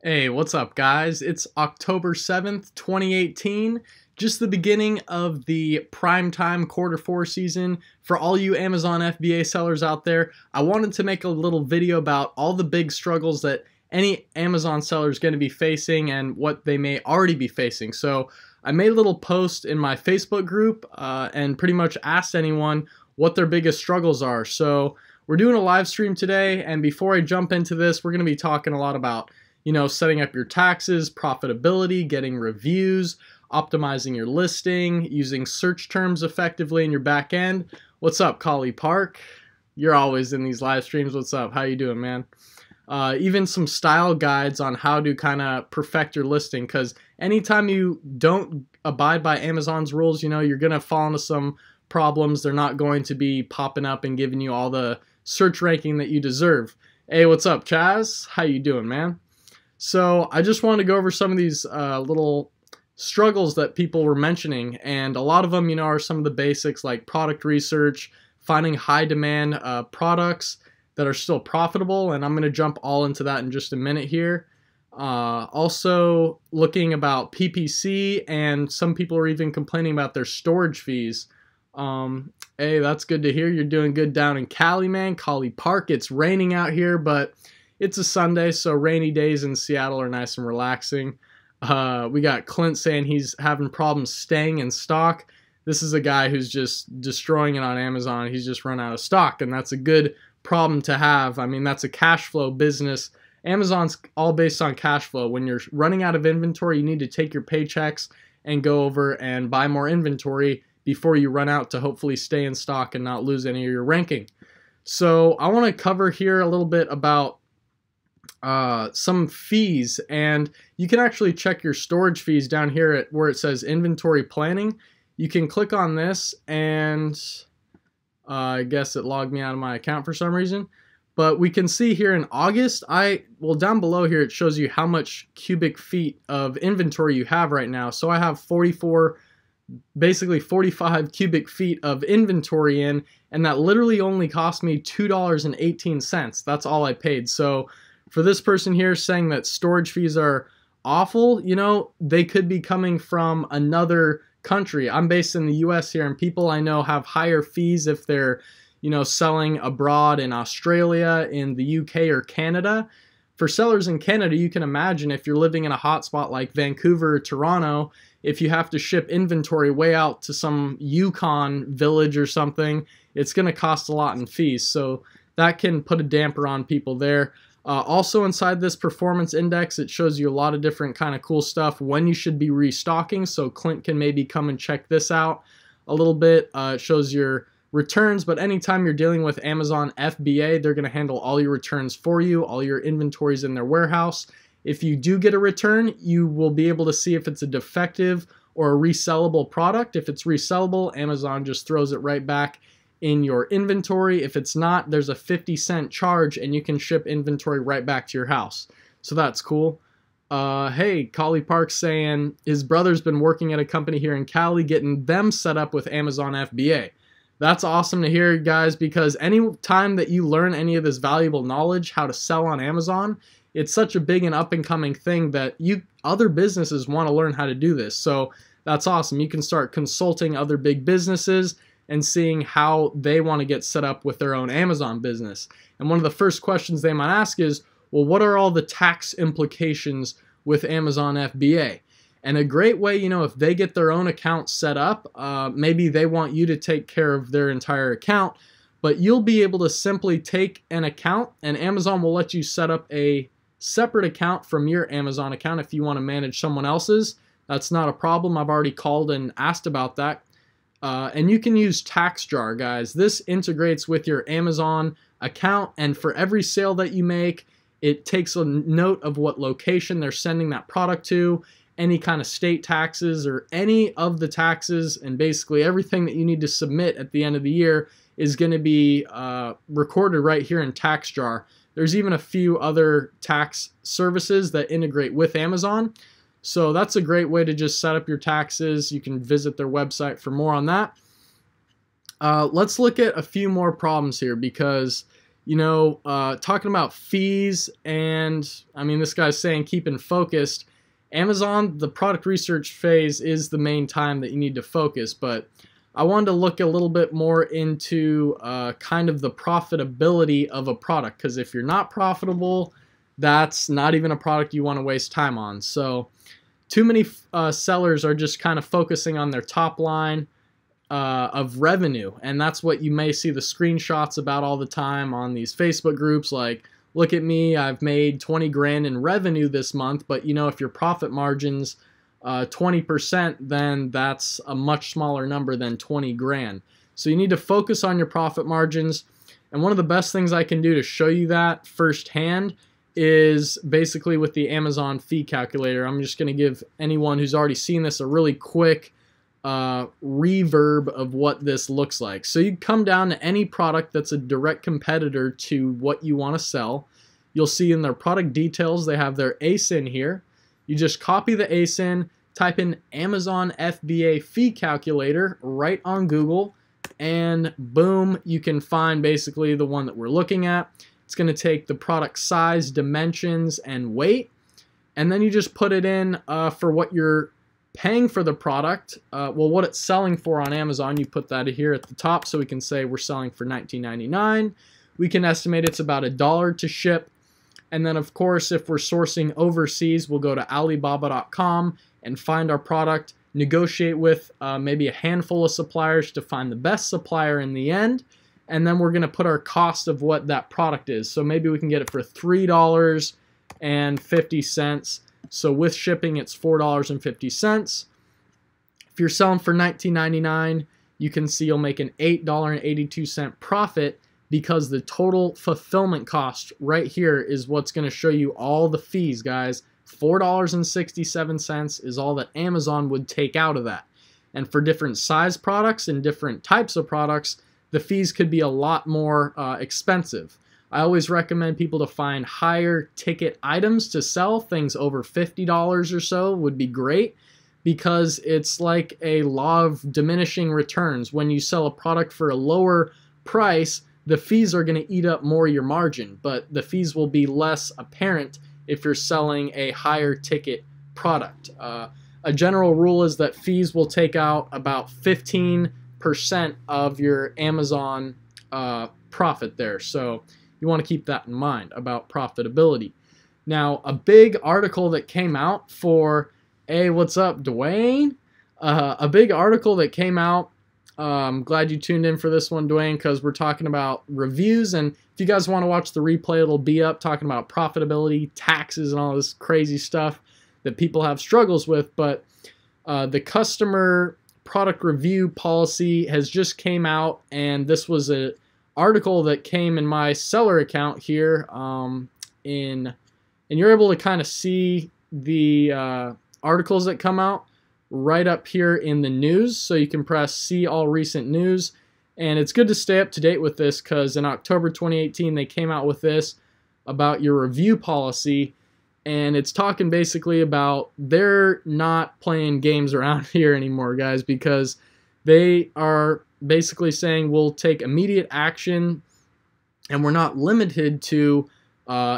Hey, what's up, guys? It's October 7th, 2018, just the beginning of the primetime quarter 4 season. For all you Amazon FBA sellers out there, I wanted to make a little video about all the big struggles that any Amazon seller is going to be facing and what they may already be facing. So I made a little post in my Facebook group and pretty much asked anyone what their biggest struggles are. So we're doing a live stream today, and before I jump into this, we're going to be talking a lot about setting up your taxes, profitability, getting reviews, optimizing your listing, using search terms effectively in your back end. What's up, Collie Park? You're always in these live streams. What's up? How you doing, man? Even some style guides on how to kind of perfect your listing, because anytime you don't abide by Amazon's rules, you're going to fall into some problems. They're not going to be popping up and giving you all the search ranking that you deserve. Hey, what's up, Chaz? How you doing, man? So I just wanted to go over some of these little struggles that people were mentioning, and a lot of them, are some of the basics like product research, finding high demand products that are still profitable, and I'm going to jump all into that in just a minute here. Also looking about PPC, and some people are even complaining about their storage fees. Hey, that's good to hear. You're doing good down in Cali, man. Collie Park. It's raining out here, but it's a Sunday, so rainy days in Seattle are nice and relaxing. We got Clint saying he's having problems staying in stock. This is a guy who's just destroying it on Amazon. He's just run out of stock, and that's a good problem to have. I mean, that's a cash flow business. Amazon's all based on cash flow. When you're running out of inventory, you need to take your paychecks and go over and buy more inventory before you run out to hopefully stay in stock and not lose any of your ranking. So I want to cover here a little bit about some fees, and you can actually check your storage fees down here at where it says inventory planning. You can click on this, and I guess it logged me out of my account for some reason, but we can see here in August, down below here it shows you how much cubic feet of inventory you have right now. So I have 45 cubic feet of inventory in, and that literally only cost me $2.18. That's all I paid. So for this person here saying that storage fees are awful, they could be coming from another country. I'm based in the US here, and people I know have higher fees if they're, selling abroad in Australia, in the UK, or Canada. For sellers in Canada, you can imagine if you're living in a hotspot like Vancouver or Toronto, if you have to ship inventory way out to some Yukon village or something, it's going to cost a lot in fees. So that can put a damper on people there. Also inside this performance index, it shows you a lot of different kind of cool stuff when you should be restocking. So Clint can maybe come and check this out a little bit. It shows your returns, but anytime you're dealing with Amazon FBA, they're going to handle all your returns for you, all your inventories in their warehouse. If you do get a return, you will be able to see if it's a defective or a resellable product. If it's resellable, Amazon just throws it right back in your inventory. If it's not, there's a 50-cent charge, and you can ship inventory right back to your house. So that's cool. Hey, Collie Park saying his brother's been working at a company here in Cali, getting them set up with Amazon FBA. That's awesome to hear, guys, because any time that you learn any of this valuable knowledge, how to sell on Amazon, it's such a big and up-and-coming thing that other businesses want to learn how to do this. So that's awesome. You can start consulting other big businesses and seeing how they want to get set up with their own Amazon business. And one of the first questions they might ask is, well, what are all the tax implications with Amazon FBA? And a great way, if they get their own account set up, maybe they want you to take care of their entire account, but you'll be able to simply take an account, and Amazon will let you set up a separate account from your Amazon account if you want to manage someone else's. That's not a problem. I've already called and asked about that. And you can use TaxJar, guys. This integrates with your Amazon account, and for every sale that you make, it takes a note of what location they're sending that product to, any kind of state taxes or any of the taxes, and basically everything that you need to submit at the end of the year is going to be recorded right here in TaxJar. There's even a few other tax services that integrate with Amazon. So that's a great way to just set up your taxes. You can visit their website for more on that. Let's look at a few more problems here, because Talking about fees, and I mean, this guy's saying keeping focused. Amazon, the product research phase is the main time that you need to focus, but I wanted to look a little bit more into kind of the profitability of a product, because if you're not profitable, that's not even a product you want to waste time on. So too many sellers are just kind of focusing on their top line of revenue, and that's what you may see the screenshots about all the time on these Facebook groups, like, look at me, I've made 20 grand in revenue this month. But if your profit margin's 20%, then that's a much smaller number than 20 grand. So you need to focus on your profit margins. And one of the best things I can do to show you that firsthand is basically with the Amazon fee calculator. I'm just going to give anyone who's already seen this a really quick reverb of what this looks like. So you come down to any product that's a direct competitor to what you want to sell. You'll see in their product details they have their ASIN here. You just copy the ASIN, type in Amazon FBA fee calculator right on Google, and boom, you can find basically the one that we're looking at. It's going to take the product size, dimensions, and weight, and then you just put it in for what you're paying for the product, what it's selling for on Amazon. You put that here at the top, so we can say we're selling for $19.99. We can estimate it's about $1 to ship. And then, of course, if we're sourcing overseas, we'll go to Alibaba.com and find our product, negotiate with maybe a handful of suppliers to find the best supplier in the end, and then we're going to put our cost of what that product is. So maybe we can get it for $3.50. So with shipping, it's $4.50. If you're selling for $19.99, you can see you'll make an $8.82 profit, because the total fulfillment cost right here is what's going to show you all the fees, guys. $4.67 is all that Amazon would take out of that. And for different size products and different types of products, the fees could be a lot more expensive. I always recommend people to find higher ticket items to sell. Things over $50 or so would be great, because it's like a law of diminishing returns. When you sell a product for a lower price, the fees are going to eat up more of your margin, but the fees will be less apparent if you're selling a higher ticket product. A general rule is that fees will take out about 15% of your Amazon profit there. So you want to keep that in mind about profitability. Now, a big article that came out for, hey, what's up, Dwayne? A big article that came out. I'm glad you tuned in for this one, Dwayne, because we're talking about reviews. And if you guys want to watch the replay, it'll be up, talking about profitability, taxes, and all this crazy stuff that people have struggles with. But the customer product review policy has just came out, and this was an article that came in my seller account here. And you're able to kind of see the articles that come out right up here in the news, so you can press see all recent news. And it's good to stay up to date with this, because in October 2018 they came out with this about your review policy, and it's talking basically about they're not playing games around here anymore, guys, because they are basically saying we'll take immediate action, and we're not limited to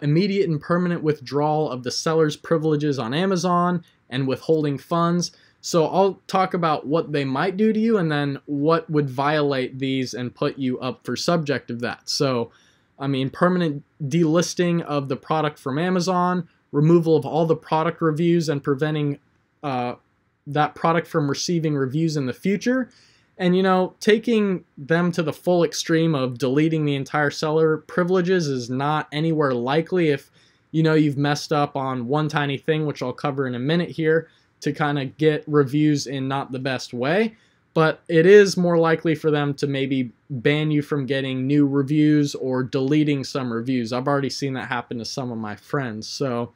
immediate and permanent withdrawal of the seller's privileges on Amazon and withholding funds. So I'll talk about what they might do to you, and then what would violate these and put you up for subject of that. So, I mean, permanent delisting of the product from Amazon, removal of all the product reviews and preventing that product from receiving reviews in the future. And, taking them to the full extreme of deleting the entire seller privileges is not anywhere likely if, you've messed up on one tiny thing, which I'll cover in a minute here, to kind of get reviews in not the best way. But it is more likely for them to maybe ban you from getting new reviews or deleting some reviews. I've already seen that happen to some of my friends. So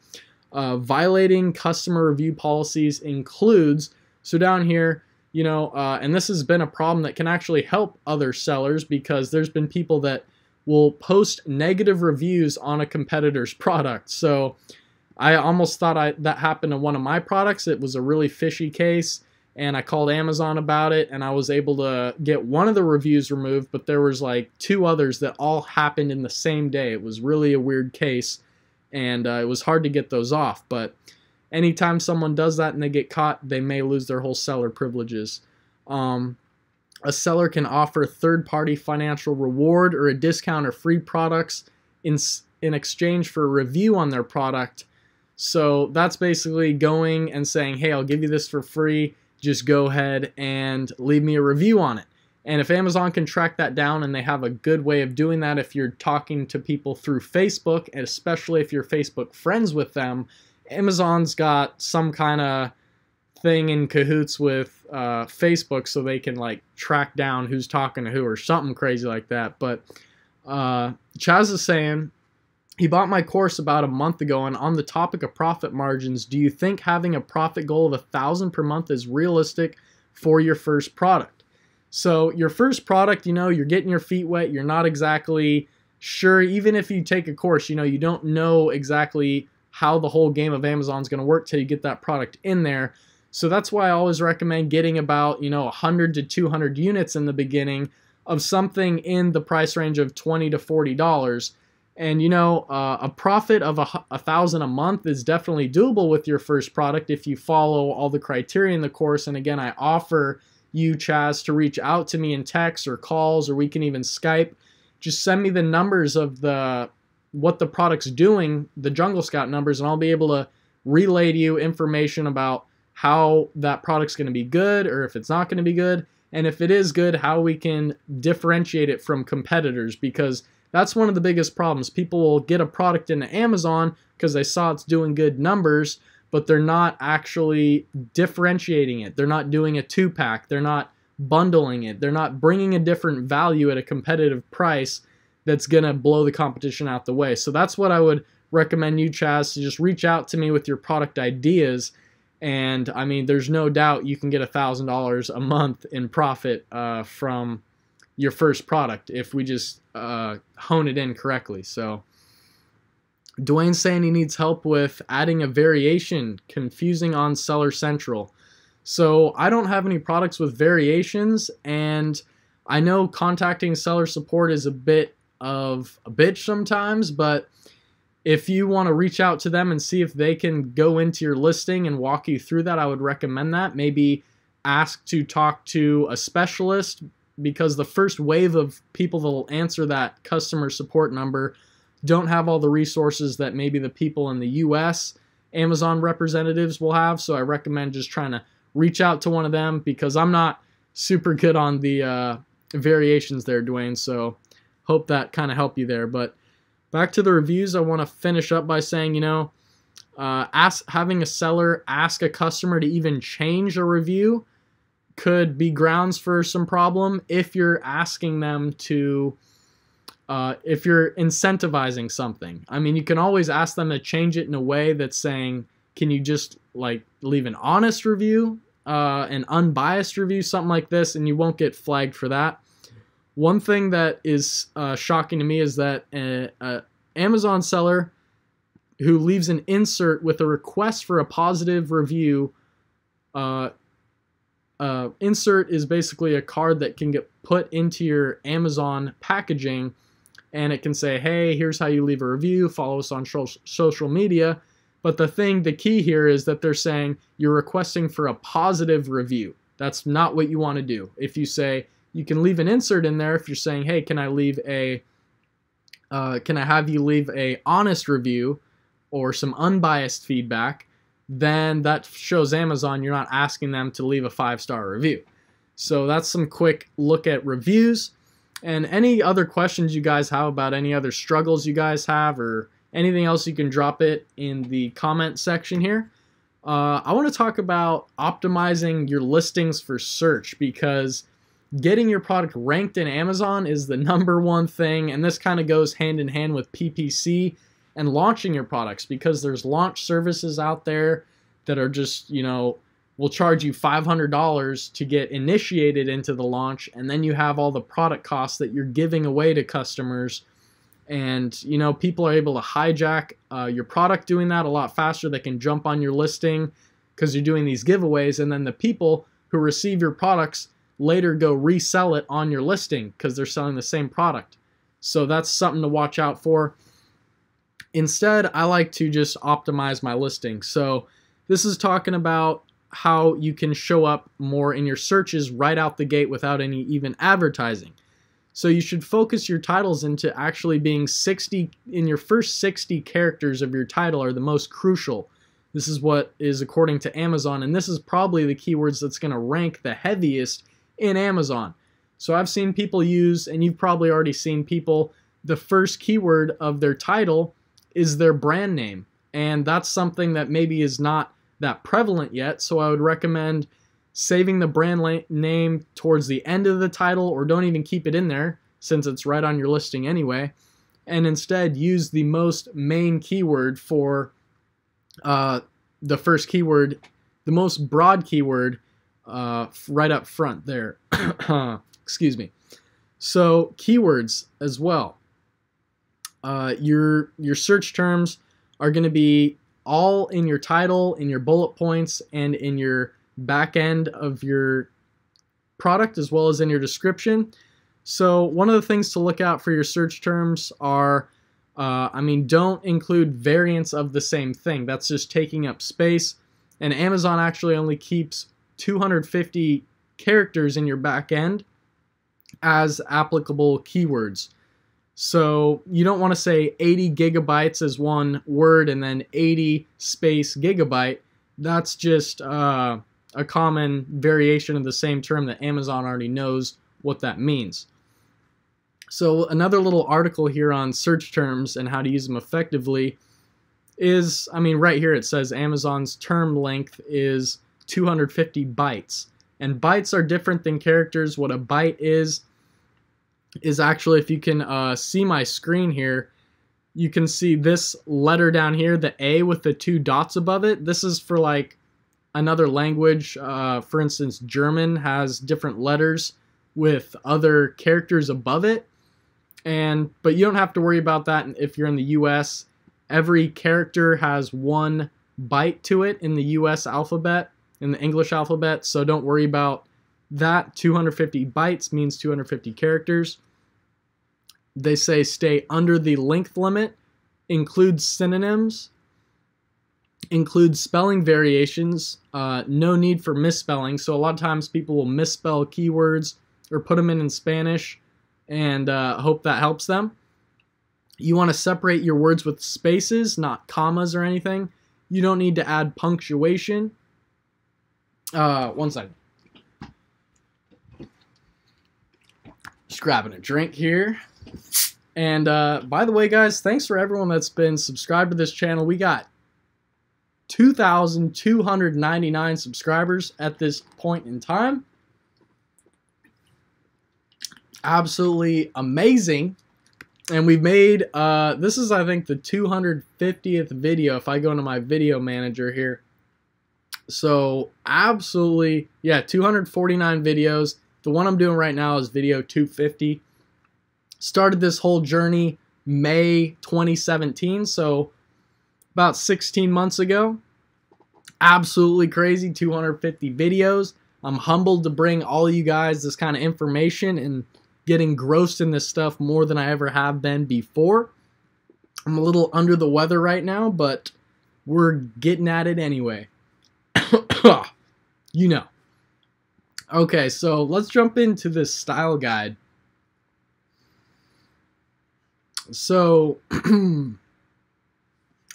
violating customer review policies includes, so down here, and this has been a problem that can actually help other sellers, because there's been people that will post negative reviews on a competitor's product. So I almost thought that happened to one of my products. It was a really fishy case, and I called Amazon about it, and I was able to get one of the reviews removed, but there was like 2 others that all happened in the same day. It was really a weird case, and it was hard to get those off. But anytime someone does that and they get caught, they may lose their whole seller privileges. A seller can offer third-party financial reward or a discount or free products in exchange for a review on their product. So that's basically going and saying, hey, I'll give you this for free. Just go ahead and leave me a review on it. And if Amazon can track that down, and they have a good way of doing that if you're talking to people through Facebook, and especially if you're Facebook friends with them, Amazon's got some kind of thing in cahoots with Facebook, so they can like track down who's talking to who or something crazy like that. But Chaz is saying, he bought my course about a month ago, and on the topic of profit margins, do you think having a profit goal of $1,000 per month is realistic for your first product? So your first product, you know, you're getting your feet wet, you're not exactly sure, even if you take a course, you know, you don't know exactly how the whole game of Amazon is going to work till you get that product in there. So that's why I always recommend getting about, you know, 100 to 200 units in the beginning of something in the price range of $20 to $40. And, you know, a profit of $1,000 a month is definitely doable with your first product if you follow all the criteria in the course. And again, I offer you, Chaz, to reach out to me in text or calls, or we can even Skype. Just send me the numbers of what the product's doing, the Jungle Scout numbers, and I'll be able to relay to you information about how that product's going to be good, or if it's not going to be good, and if it is good, how we can differentiate it from competitors, because that's one of the biggest problems. People will get a product into Amazon because they saw it's doing good numbers, but they're not actually differentiating it. They're not doing a 2-pack. They're not bundling it. They're not bringing a different value at a competitive price that's going to blow the competition out the way. So that's what I would recommend you, Chaz, to just reach out to me with your product ideas. And I mean, there's no doubt you can get $1,000 a month in profit from your first product if we just hone it in correctly. So Dwayne's saying he needs help with adding a variation, confusing on Seller Central. So I don't have any products with variations, and I know contacting seller support is a bit of a bitch sometimes, but if you want to reach out to them and see if they can go into your listing and walk you through that, I would recommend that. Maybe ask to talk to a specialist, because the first wave of people that will answer that customer support number don't have all the resources that maybe the people in the US Amazon representatives will have. So I recommend just trying to reach out to one of them, because I'm not super good on the variations there, Dwayne. So hope that kind of helped you there. But back to the reviews, I want to finish up by saying, you know, having a seller ask a customer to even change a review could be grounds for some problem if you're asking them to, if you're incentivizing something. I mean, you can always ask them to change it in a way that's saying, can you just like leave an honest review, an unbiased review, something like this, and you won't get flagged for that. One thing that is shocking to me is that an Amazon seller who leaves an insert with a request for a positive review, insert is basically a card that can get put into your Amazon packaging, and it can say, hey, here's how you leave a review, follow us on social media. But the key here is that they're saying you're requesting for a positive review. That's not what you want to do. If you say, you can leave an insert in there if you're saying, hey, can I have you leave a honest review or some unbiased feedback, then that shows Amazon you're not asking them to leave a 5-star review. So that's some quick look at reviews. And any other questions you guys have about any other struggles you guys have, or anything else, you can drop it in the comment section here. I want to talk about optimizing your listings for search, because getting your product ranked in Amazon is the #1 thing, and this kind of goes hand in hand with PPC and launching your products, because there's launch services out there that are just, you know, will charge you $500 to get initiated into the launch, and then you have all the product costs that you're giving away to customers. And, you know, people are able to hijack your product doing that a lot faster. They can jump on your listing because you're doing these giveaways, and then the people who receive your products later go resell it on your listing because they're selling the same product. So that's something to watch out for. Instead, I like to just optimize my listing. So this is talking about how you can show up more in your searches right out the gate without any even advertising. So you should focus your titles into actually being 60, in your first 60 characters of your title are the most crucial. This is what is according to Amazon, and this is probably the keywords that's going to rank the heaviest in Amazon. So I've seen people use, and you've probably already seen people, the first keyword of their title is their brand name. And that's something that maybe is not that prevalent yet, so I would recommend saving the brand name towards the end of the title, or don't even keep it in there since it's right on your listing anyway, and instead use the most main keyword for the first keyword, the most broad keyword right up front there. Excuse me. So keywords as well. Your search terms are going to be all in your title, in your bullet points, and in your back end of your product, as well as in your description. So one of the things to look out for your search terms are, don't include variants of the same thing. That's just taking up space. And Amazon actually only keeps 250 characters in your back end as applicable keywords. So you don't want to say 80 gigabytes as one word and then 80 space gigabyte. That's just a common variation of the same term that Amazon already knows what that means. So another little article here on search terms and how to use them effectively is, right here it says Amazon's term length is 250 bytes. And bytes are different than characters. What a byte is actually, if you can see my screen here, you can see this letter down here, the A with the 2 dots above it. This is for like another language. For instance, German has different letters with other characters above it. But you don't have to worry about that if you're in the US. Every character has 1 byte to it in the US alphabet, in the English alphabet, so don't worry about that. 250 bytes means 250 characters. They say stay under the length limit, include synonyms, include spelling variations, no need for misspelling. So a lot of times people will misspell keywords or put them in Spanish and hope that helps them. You want to separate your words with spaces, not commas or anything. You don't need to add punctuation. One second. Just grabbing a drink here. And by the way, guys, thanks for everyone that's been subscribed to this channel. We got 2,299 subscribers at this point in time. Absolutely amazing. And we've made, this is, I think, the 250th video if I go into my video manager here. So, absolutely, yeah, 249 videos. The one I'm doing right now is video 250. Started this whole journey May 2017, so about 16 months ago. Absolutely crazy, 250 videos. I'm humbled to bring all you guys this kind of information and get engrossed in this stuff more than I ever have been before. I'm a little under the weather right now, but we're getting at it anyway. You know. Okay, so let's jump into this style guide. So,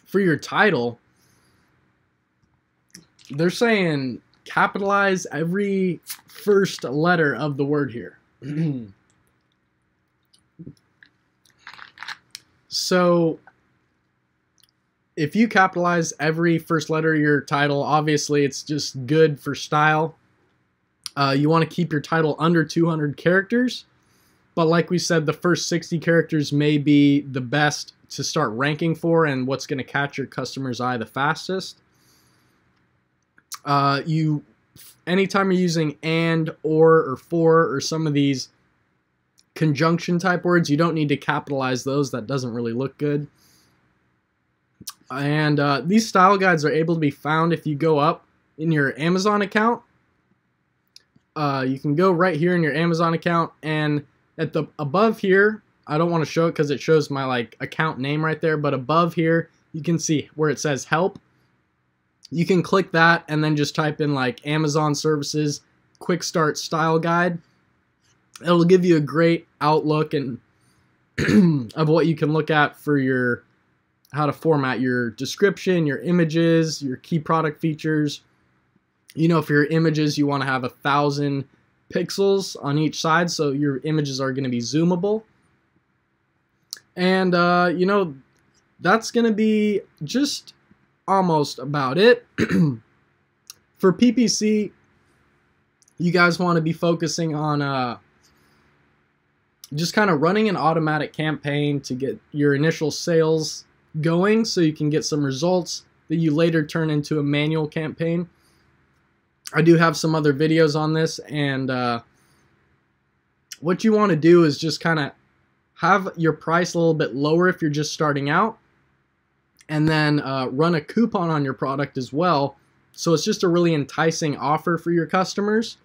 for your title, they're saying capitalize every first letter of the word here. So, if you capitalize every first letter of your title, obviously it's just good for style. You want to keep your title under 200 characters. But like we said, the first 60 characters may be the best to start ranking for and what's going to catch your customer's eye the fastest. Anytime you're using and, or for, or some of these conjunction type words, you don't need to capitalize those. That doesn't really look good. And these style guides are able to be found if you go up in your Amazon account you can go right here in your Amazon account, and at the above here, I don't want to show it because it shows my like account name right there, but above here you can see where it says help. You can click that and then just type in like Amazon services quick start style guide. It'll give you a great outlook and of what you can look at for your how to format your description, your images, your key product features. You know, for your images, you want to have 1,000 pixels on each side, so your images are going to be zoomable. And, you know, that's going to be just almost about it. For PPC, you guys want to be focusing on just kind of running an automatic campaign to get your initial sales going so you can get some results that you later turn into a manual campaign. I do have some other videos on this, and what you want to do is just kind of have your price a little bit lower if you're just starting out, and then run a coupon on your product as well. So it's just a really enticing offer for your customers,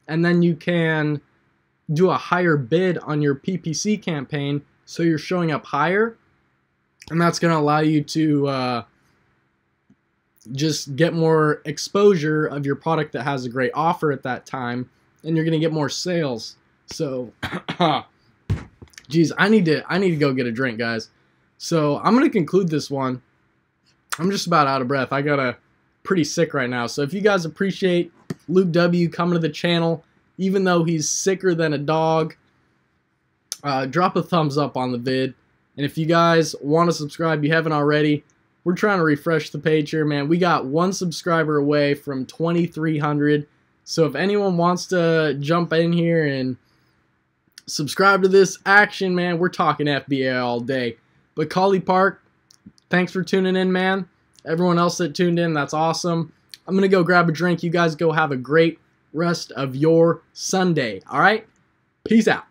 and then you can do a higher bid on your PPC campaign so you're showing up higher, and that's going to allow you to just get more exposure of your product that has a great offer at that time, and you're going to get more sales. So geez, I need to go get a drink, guys. So I'm going to conclude this one. I'm just about out of breath. I got pretty sick right now. So if you guys appreciate Luke W coming to the channel, even though he's sicker than a dog, drop a thumbs up on the vid. And if you guys want to subscribe, you haven't already, we're trying to refresh the page here, man. We got 1 subscriber away from 2,300. So if anyone wants to jump in here and subscribe to this action, man, we're talking FBA all day. But Collie Park, thanks for tuning in, man. Everyone else that tuned in, that's awesome. I'm going to go grab a drink. You guys go have a great rest of your Sunday. All right? Peace out.